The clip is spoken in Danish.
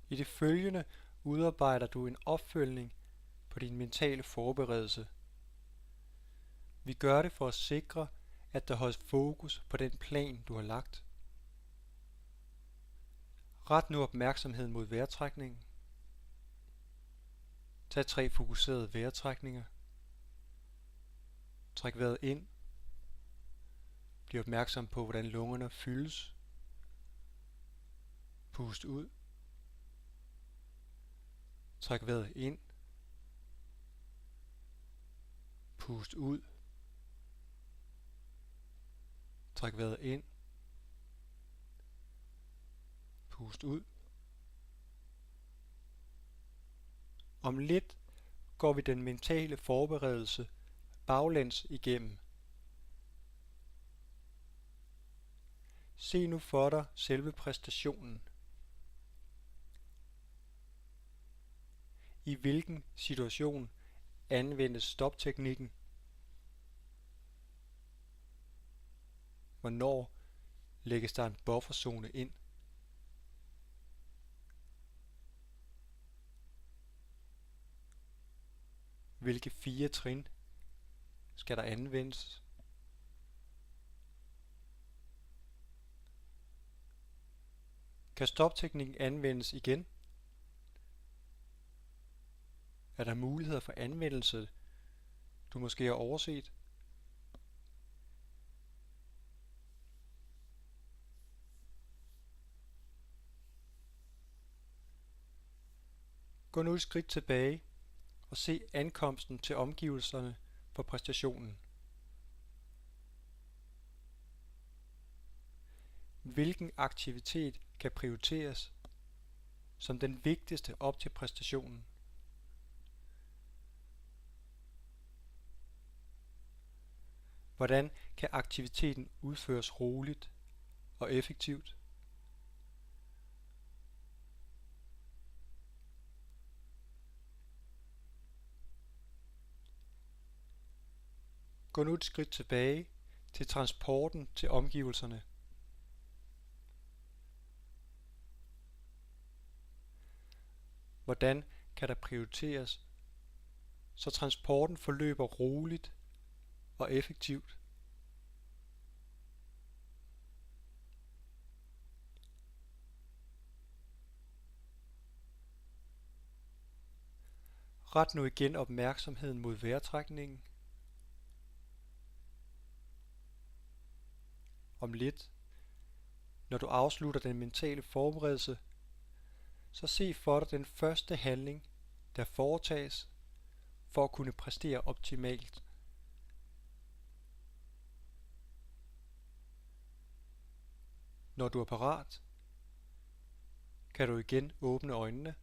I det følgende udarbejder du en opfølgning på din mentale forberedelse. Vi gør det for at sikre, at der holdes fokus på den plan, du har lagt. Ret nu opmærksomheden mod vejrtrækningen. Tag 3 fokuserede vejrtrækninger. Træk vejret ind. Bliv opmærksom på, hvordan lungerne fyldes. Pust ud. Træk vejret ind. Pust ud. Træk vejret ind. Pust ud. Om lidt går vi den mentale forberedelse baglæns igennem. Se nu for dig selve præstationen. I hvilken situation anvendes stopteknikken? Hvornår lægges der en bufferzone ind? Hvilke 4 trin skal der anvendes? Kan stopteknikken anvendes igen? Er der muligheder for anvendelse, du måske har overset? Gå nu et skridt tilbage og se ankomsten til omgivelserne for præstationen. Hvilken aktivitet kan prioriteres som den vigtigste op til præstationen? Hvordan kan aktiviteten udføres roligt og effektivt? Gå nu et skridt tilbage til transporten til omgivelserne. Hvordan kan der prioriteres, så transporten forløber roligt og effektivt? Ret nu igen opmærksomheden mod vejrtrækningen. Om lidt, når du afslutter den mentale forberedelse, så se for dig den første handling, der foretages for at kunne præstere optimalt. Når du er parat, kan du igen åbne øjnene.